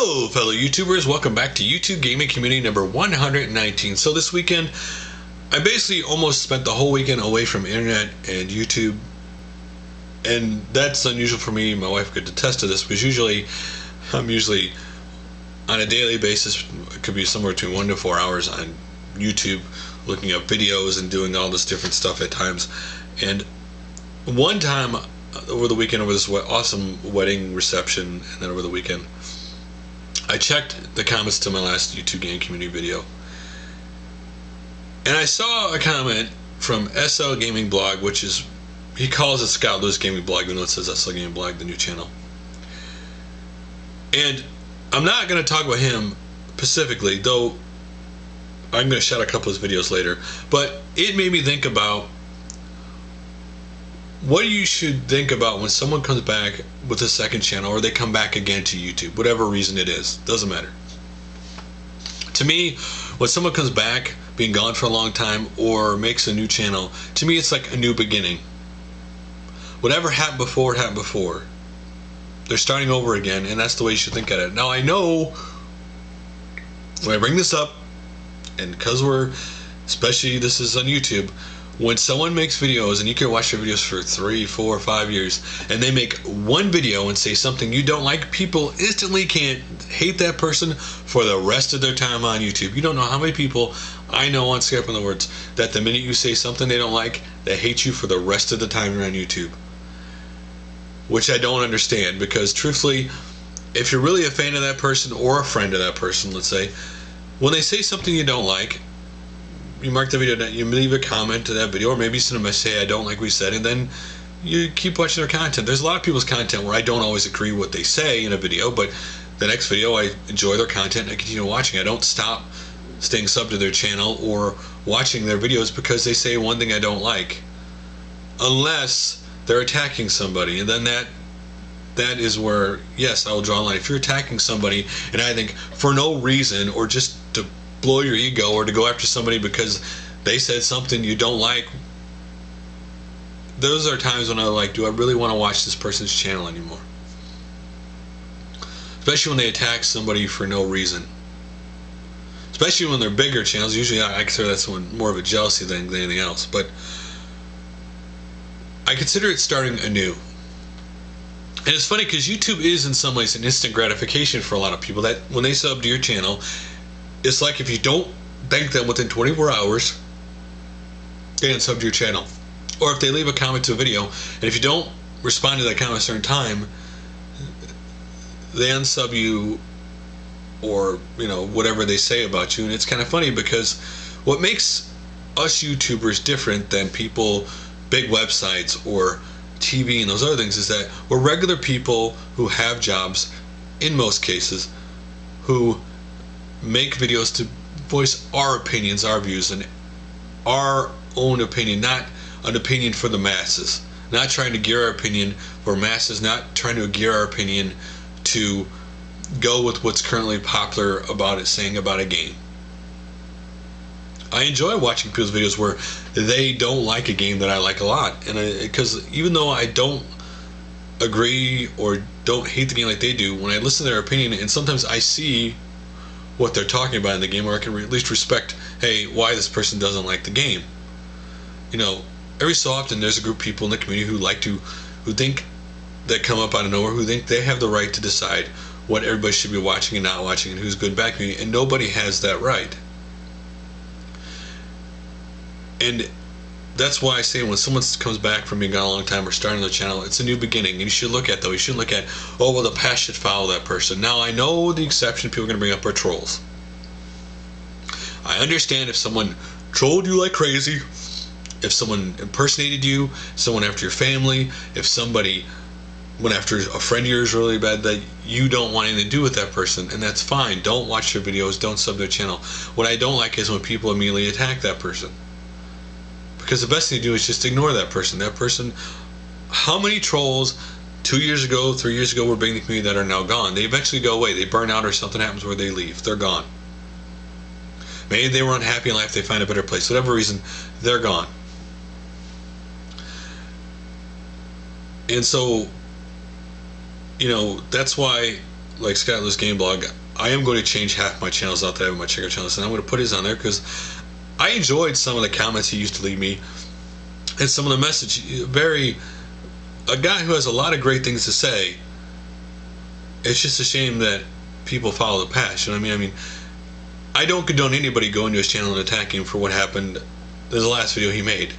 Hello fellow YouTubers, welcome back to YouTube Gaming Community number 119. So this weekend, I basically almost spent the whole weekend away from internet and YouTube. And that's unusual for me. My wife could attest to this because I'm usually on a daily basis, it could be somewhere between 1 to 4 hours on YouTube looking up videos and doing all this different stuff at times. And one time over the weekend, over this awesome wedding reception, and then over the weekend, I checked the comments to my last YouTube Gaming Community video, and I saw a comment from SLgamingblog, which is, he calls it Scottlewisgaming, even though it says SLgamingblog, the new channel. And I'm not going to talk about him specifically, though I'm going to shout a couple of his videos later, but it made me think about what you should think about when someone comes back with a second channel, or they come back again to YouTube, whatever reason it is, doesn't matter. To me, when someone comes back, being gone for a long time, or makes a new channel, to me it's like a new beginning. Whatever happened before, happened before. They're starting over again, and that's the way you should think at it. Now I know, when I bring this up, and because especially this is on YouTube, when someone makes videos, and you can watch their videos for 3, 4, 5 years, and they make one video and say something you don't like, people instantly can't hate that person for the rest of their time on YouTube. You don't know how many people I know on Skype, in the words, that the minute you say something they don't like, they hate you for the rest of the time you're on YouTube. Which I don't understand, because truthfully, if you're really a fan of that person, or a friend of that person, let's say, when they say something you don't like, you mark the video, you leave a comment to that video, or maybe send them a say, I don't like what you said, and then you keep watching their content. There's a lot of people's content where I don't always agree with what they say in a video, but the next video I enjoy their content and I continue watching. I don't stop staying subbed to their channel or watching their videos because they say one thing I don't like, unless they're attacking somebody, and then that is where, yes, I will draw a line. If you're attacking somebody, and I think for no reason, or just to blow your ego, or to go after somebody because they said something you don't like, those are times when I'm like, do I really want to watch this person's channel anymore? Especially when they attack somebody for no reason. Especially when they're bigger channels. Usually I consider that's more of a jealousy thing than anything else. But I consider it starting anew. And it's funny because YouTube is in some ways an instant gratification for a lot of people, that when they sub to your channel, it's like if you don't thank them within 24 hours, they unsub to your channel. Or if they leave a comment to a video, and if you don't respond to that comment at a certain time, they unsub you, or whatever they say about you. And it's kind of funny, because what makes us YouTubers different than people, big websites, or TV and those other things, is that we're regular people who have jobs, in most cases, who make videos to voice our opinions, our views, and our own opinion, not an opinion for the masses. Not trying to gear our opinion for masses, not trying to gear our opinion to go with what's currently popular about it, saying about a game. I enjoy watching people's videos where they don't like a game that I like a lot, and because even though I don't agree or don't hate the game like they do, when I listen to their opinion, and sometimes I see what they're talking about in the game, or I can at least respect, hey, why this person doesn't like the game. Every so often there's a group of people in the community who think, that come up out of nowhere, who think they have the right to decide what everybody should be watching and not watching, and who's good and bad community, and nobody has that right. And that's why I say, when someone comes back from being gone a long time or starting their channel, it's a new beginning. And you should look at, though, you shouldn't look at, oh, well, the past should follow that person. Now, I know the exception people are going to bring up are trolls. I understand if someone trolled you like crazy, if someone impersonated you, someone after your family, if somebody went after a friend of yours really bad, that you don't want anything to do with that person, and that's fine. Don't watch their videos, don't sub their channel. What I don't like is when people immediately attack that person. Because the best thing to do is just ignore that person. That person, how many trolls 2 years ago, 3 years ago were big in the community that are now gone? They eventually go away. They burn out, or something happens where they leave. They're gone. Maybe they were unhappy in life, they find a better place. Whatever reason, they're gone. And so, that's why like Scottlewisgaming Blog, I am going to change half my channels out that I have on my checkout channels, and I'm going to put his on there because I enjoyed some of the comments he used to leave me and some of the message. A guy who has a lot of great things to say. It's just a shame that people follow the past. You know what I mean? I don't condone anybody going to his channel and attacking him for what happened in the last video he made.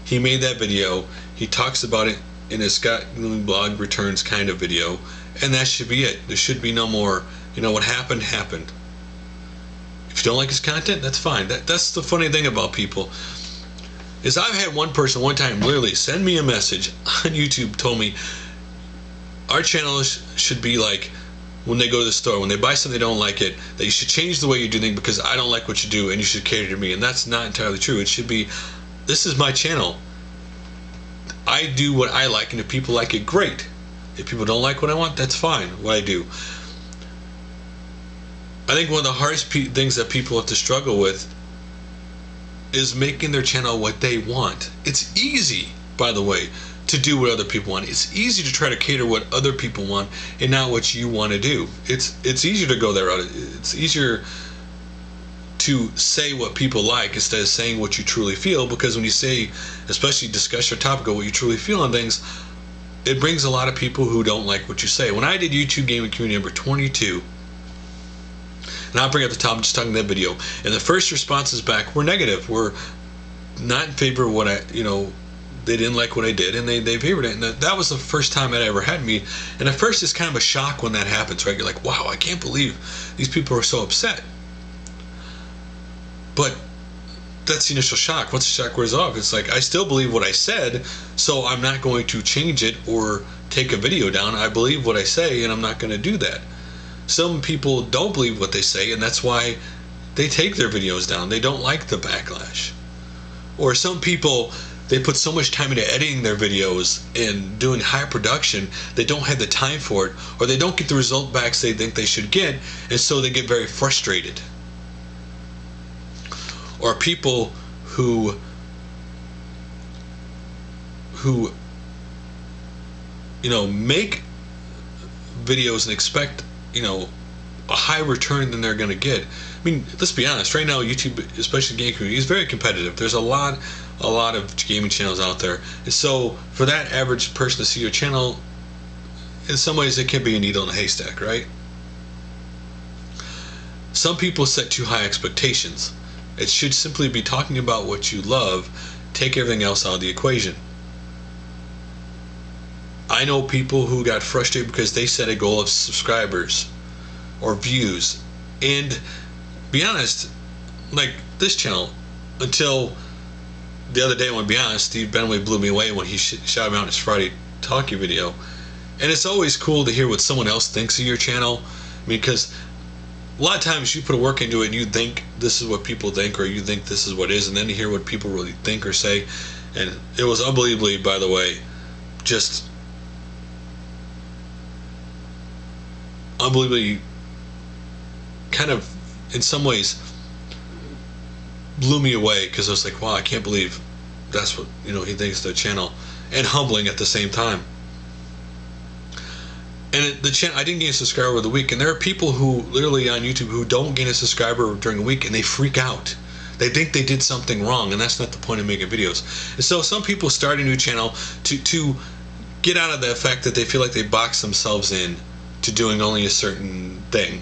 He made that video. He talks about it in his SLgamingblog Blog Returns kind of video, and that should be it. There should be no more, you know, what happened, happened. If you don't like his content, that's fine. That's the funny thing about people, is I've had one person one time literally send me a message on YouTube, told me our channel should be like when they go to the store, when they buy something they don't like it, that you should change the way you do things because I don't like what you do and you should cater to me. And that's not entirely true. It should be, this is my channel. I do what I like, and if people like it, great. If people don't like what I want, that's fine, what I do. I think one of the hardest things that people have to struggle with is making their channel what they want. It's easy, by the way, to do what other people want. It's easy to try to cater what other people want and not what you want to do. It's easier to go that route. It's easier to say what people like instead of saying what you truly feel, because when you say, especially discuss your topic of what you truly feel on things, it brings a lot of people who don't like what you say. When I did YouTube Gaming Community number 22, and I'll bring up the top, just talking that video, and the first responses back were negative, were not in favor of what they didn't like what I did, and they favored it. And that was the first time that I ever had me. And at first it's kind of a shock when that happens, right? You're like, wow, I can't believe these people are so upset. But that's the initial shock. Once the shock wears off, it's like, I still believe what I said, so I'm not going to change it or take a video down. I believe what I say, and I'm not going to do that. Some people don't believe what they say, and that's why they take their videos down. They don't like the backlash. Or some people, they put so much time into editing their videos and doing high production, they don't have the time for it, or they don't get the result backs they think they should get, and so they get very frustrated. Or people who make videos and expect a high return than they're going to get. I mean, let's be honest, right now YouTube, especially the gaming community, is very competitive. There's a lot of gaming channels out there, and so for that average person to see your channel, in some ways it can be a needle in a haystack, right? Some people set too high expectations. It should simply be talking about what you love. Take everything else out of the equation. I know people who got frustrated because they set a goal of subscribers or views, and be honest, like this channel, until the other day, I want to be honest, Steve Benway blew me away when he shouted me out in his Friday talkie video. And it's always cool to hear what someone else thinks of your channel. I mean, because a lot of times you put work into it and you think this is what people think, or you think this is what it is, and then you hear what people really think or say. And it was unbelievably, by the way, just unbelievably kind of, in some ways, blew me away, because I was like, wow, I can't believe that's what he thinks of the channel, and humbling at the same time. And the channel, I didn't gain a subscriber over the week, and there are people who literally on YouTube who don't gain a subscriber during the week, and they freak out. They think they did something wrong, and that's not the point of making videos. And so some people start a new channel to get out of the fact that they feel like they box themselves in to doing only a certain thing.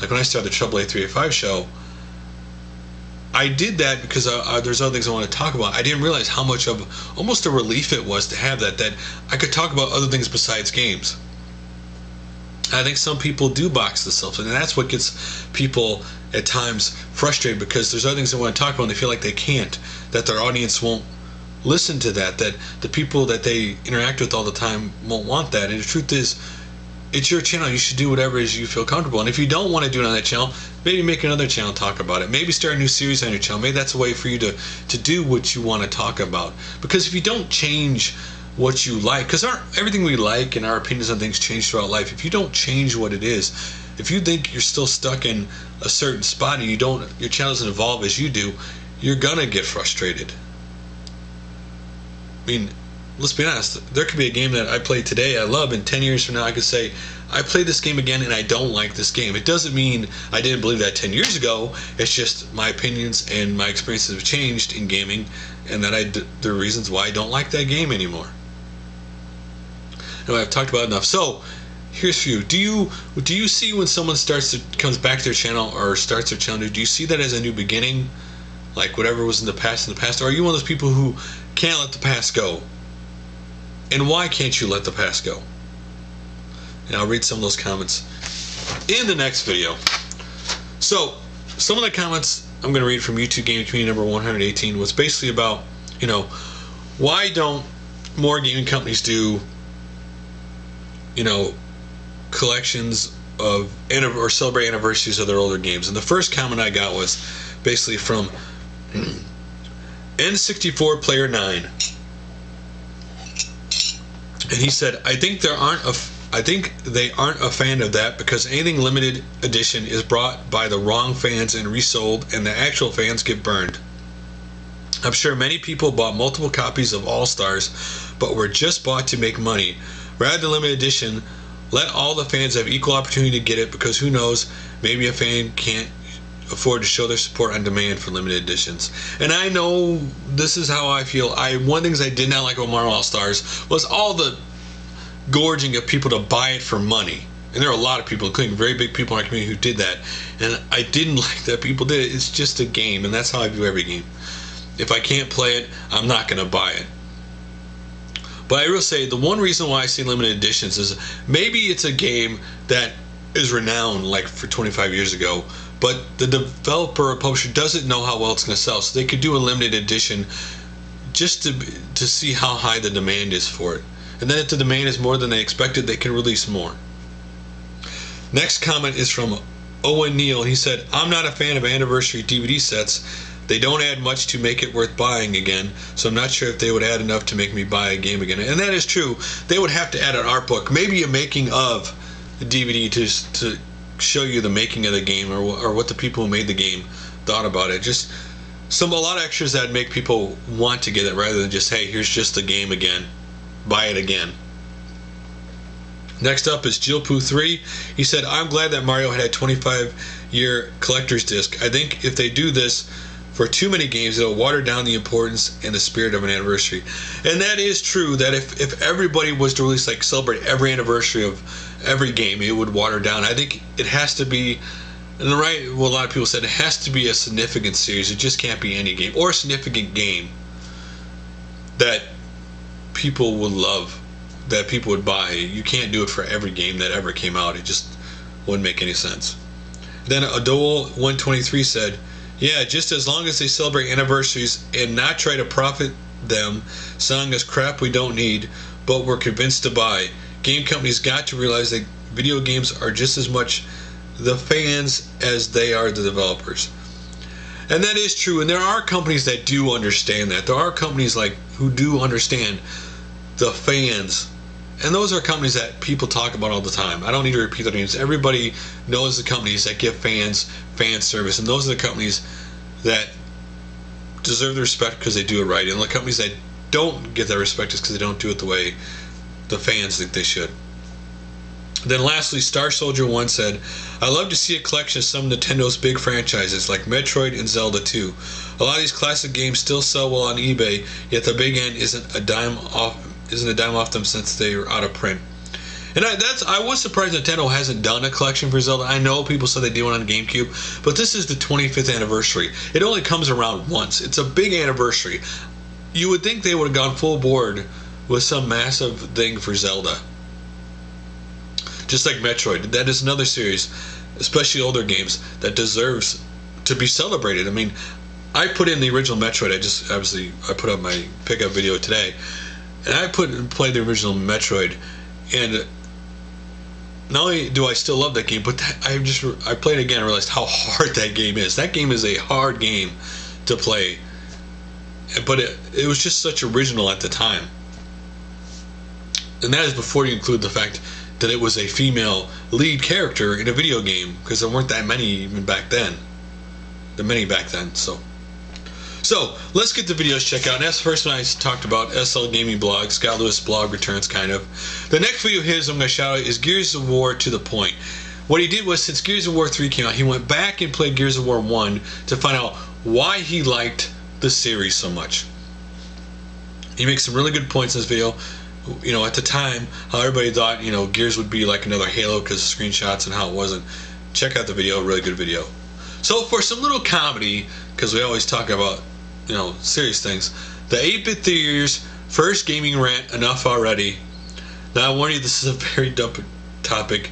Like when I started the AA385 show, I did that because there's other things I want to talk about. I didn't realize how much of almost a relief it was to have that I could talk about other things besides games. I think some people do box themselves, and that's what gets people at times frustrated, because there's other things they want to talk about and they feel like they can't, that their audience won't listen to that the people that they interact with all the time won't want that. And the truth is, it's your channel. You should do whatever it is you feel comfortable. And if you don't want to do it on that channel, maybe make another channel and talk about it. Maybe start a new series on your channel. Maybe that's a way for you to do what you want to talk about. Because if you don't change what you like, because everything we like and our opinions on things change throughout life, if you don't change what it is, if you think you're still stuck in a certain spot and your channel doesn't evolve as you do, you're gonna get frustrated. I mean, let's be honest, there could be a game that I play today I love, and 10 years from now I could say I played this game again and I don't like this game. It doesn't mean I didn't believe that 10 years ago. It's just my opinions and my experiences have changed in gaming, and that there are reasons why I don't like that game anymore. Anyway, I've talked about it enough. So here's for you. Do you see when someone comes back to their channel or starts their channel, do you see that as a new beginning? Like whatever was in the past, or are you one of those people who can't let the past go? And why can't you let the past go? And I'll read some of those comments in the next video. So some of the comments I'm going to read from YouTube Gaming Community number 118 was basically about, you know, why don't more gaming companies do, you know, collections of or celebrate anniversaries of their older games. And the first comment I got was basically from N64 Player 9, and he said, I think they aren't a fan of that because anything limited edition is brought by the wrong fans and resold, and the actual fans get burned. I'm sure many people bought multiple copies of All Stars, but were just bought to make money. Rather than limited edition, let all the fans have equal opportunity to get it, because who knows, maybe a fan can't afford to show their support on demand for limited editions. And I know this is how I feel. One of the things I did not like about Mario All Stars was all the gorging of people to buy it for money. And there are a lot of people, including very big people in our community, who did that. And I didn't like that people did it. It's just a game, and that's how I view every game. If I can't play it, I'm not going to buy it. But I will say the one reason why I say limited editions is maybe it's a game that is renowned like for 25 years ago, but the developer or publisher doesn't know how well it's going to sell, so they could do a limited edition just to see how high the demand is for it. And then if the demand is more than they expected, they can release more. Next comment is from Owen Neal. He said, I'm not a fan of anniversary DVD sets. They don't add much to make it worth buying again, so I'm not sure if they would add enough to make me buy a game again. And that is true. They would have to add an art book, maybe a making of the DVD to show you the making of the game, or what the people who made the game thought about it. Just a lot of extras that make people want to get it, rather than just, hey, here's just the game again, buy it again. Next up is Jillpoo3. He said, I'm glad that Mario had a 25-year collector's disc. I think if they do this for too many games, it'll water down the importance and the spirit of an anniversary. And that is true, that if everybody was to release, like, celebrate every anniversary of every game, it would water down. I think it has to be, and a lot of people said, it has to be a significant series. It just can't be any game, or a significant game that people would love, that people would buy. You can't do it for every game that ever came out. It just wouldn't make any sense. Then Adole123 said, yeah, just as long as they celebrate anniversaries and not try to profit them, selling us crap we don't need, but we're convinced to buy. Game companies got to realize that video games are just as much the fans as they are the developers. And that is true, and there are companies that do understand that. There are companies who do understand the fans, and those are companies that people talk about all the time. I don't need to repeat their names. Everybody knows the companies that give fans fan service, and those are the companies that deserve the respect because they do it right, and the companies that don't get that respect is because they don't do it the way the fans think they should. Then lastly, Star Soldier 1 said, I love to see a collection of some of Nintendo's big franchises like Metroid and Zelda 2. A lot of these classic games still sell well on eBay, yet the big end isn't a dime off them since they are out of print. And I was surprised Nintendo hasn't done a collection for Zelda. I know people said they did one on GameCube, but this is the 25th anniversary. It only comes around once. It's a big anniversary. You would think they would have gone full board with some massive thing for Zelda. Just like Metroid. That is another series, especially older games, that deserves to be celebrated. I mean, I put in the original Metroid. I put up my pickup video today, and I played the original Metroid, and not only do I still love that game, but I played it again and realized how hard that game is. That game is a hard game to play, but it was just such original at the time. And that is before you include the fact that it was a female lead character in a video game, because there weren't that many even back then. So So let's get the videos checked out. And that's the first one I talked about, SLgamingblog, Scott Lewis blog returns, kind of. The next video of his I'm going to shout out is Gears of War to the Point. What he did was, since Gears of War 3 came out, he went back and played Gears of War 1 to find out why he liked the series so much. He makes some really good points in this video. You know, at the time, how everybody thought, you know, Gears would be like another Halo because of screenshots, and how it wasn't. Check out the video, really good video. So for some little comedy, because we always talk about, you know, serious things, the 8-Bit Theater's first gaming rant, enough already. Now I warn you, this is a very dumb topic.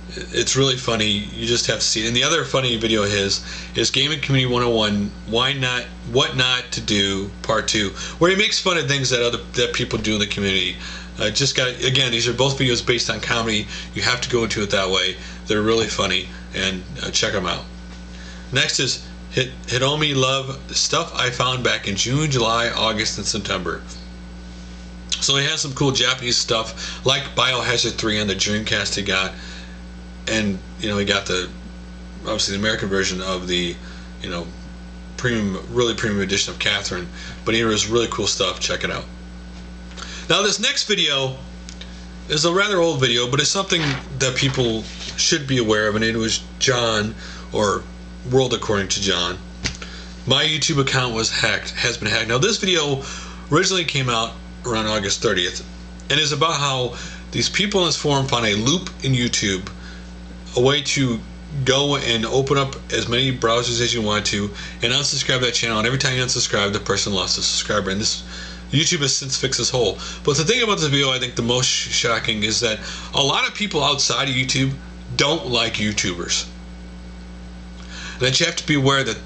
It's really funny. You just have to see it. And the other funny video of his is Gaming Community 101, What Not to Do, Part 2, where he makes fun of things that people do in the community. Again, these are both videos based on comedy. You have to go into it that way. They're really funny, and check them out. Next is HitomiLove Stuff I Found back in June, July, August, and September. So he has some cool Japanese stuff, like Biohazard 3 on the Dreamcast he got. And, you know, he got obviously the American version of the, you know, really premium edition of Catherine. But here is really cool stuff. Check it out. Now this next video is a rather old video, but it's something that people should be aware of, and it was John, or World According to John. My YouTube account has been hacked. Now this video originally came out around August 30th, and is about how these people in this forum found a loop in YouTube, a way to go and open up as many browsers as you want to and unsubscribe that channel, and every time you unsubscribe, the person lost a subscriber. And this YouTube has since fixed this hole. But the thing about this video, I think the most shocking, is that a lot of people outside of YouTube don't like YouTubers. And that you have to be aware that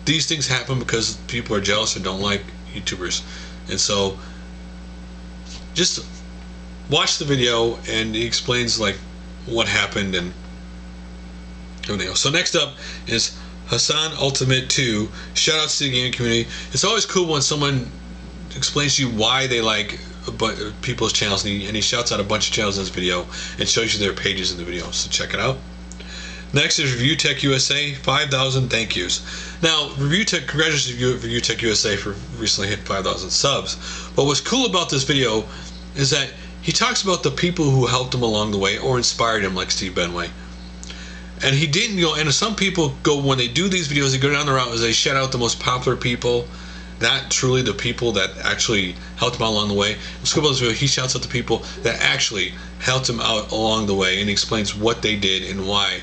these things happen because people are jealous or don't like YouTubers. And so just watch the video, and he explains like what happened and everything else. So next up is Hassan Ultimate 2. Shout out to the gaming community. It's always cool when someone explains to you why they like people's channels, and he shouts out a bunch of channels in this video and shows you their pages in the video. So check it out. Next is ReviewTechUSA, 5,000 thank yous. Now, congratulations to ReviewTechUSA for recently hit 5,000 subs. But what's cool about this video is that he talks about the people who helped him along the way or inspired him, like Steve Benway. And he didn't, you know, and some people go, when they do these videos, they go down the route as they shout out the most popular people, not truly the people that actually helped him out along the way. What's cool about this video, he shouts out the people that actually helped him out along the way, and he explains what they did and why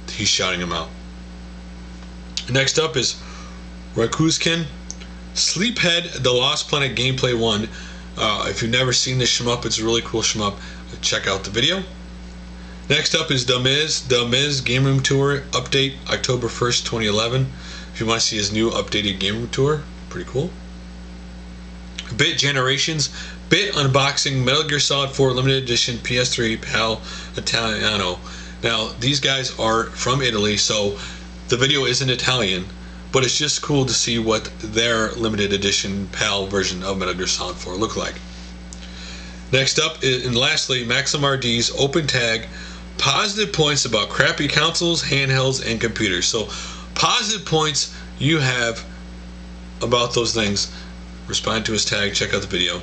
he's shouting them out. Next up is Ryokozoken-Silpheed, The Lost Planet Gameplay 1. If you've never seen this shmup, it's a really cool shmup. Check out the video. Next up is Duhmez Game Room Tour Update, October 1st, 2011. If you want to see his new updated game room tour, pretty cool. BitGenerations, Bit Unboxing Metal Gear Solid 4 Limited Edition PS3 PAL Italiano. Now, these guys are from Italy, so the video isn't Italian, but it's just cool to see what their limited edition PAL version of Metal Gear Solid 4 look like. Next up, and lastly, MaximumRD's Open TAG Positive points about crappy consoles, handhelds, and computers. So, positive points you have about those things. Respond to his tag, check out the video.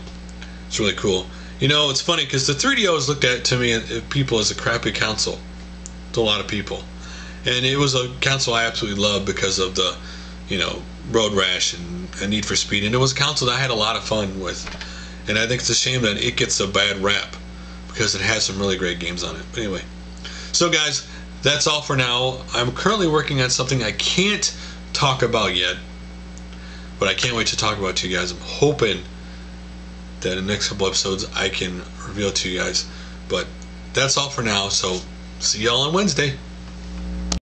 It's really cool. You know, it's funny because the 3DO is looked at to me, people, as a crappy console. To a lot of people. And it was a console I absolutely loved because of the, you know, Road Rash and Need for Speed. And it was a console that I had a lot of fun with. And I think it's a shame that it gets a bad rap because it has some really great games on it. But anyway. So guys, that's all for now. I'm currently working on something I can't talk about yet. But I can't wait to talk about it to you guys. I'm hoping that in the next couple episodes I can reveal it to you guys. But that's all for now. So see y'all on Wednesday.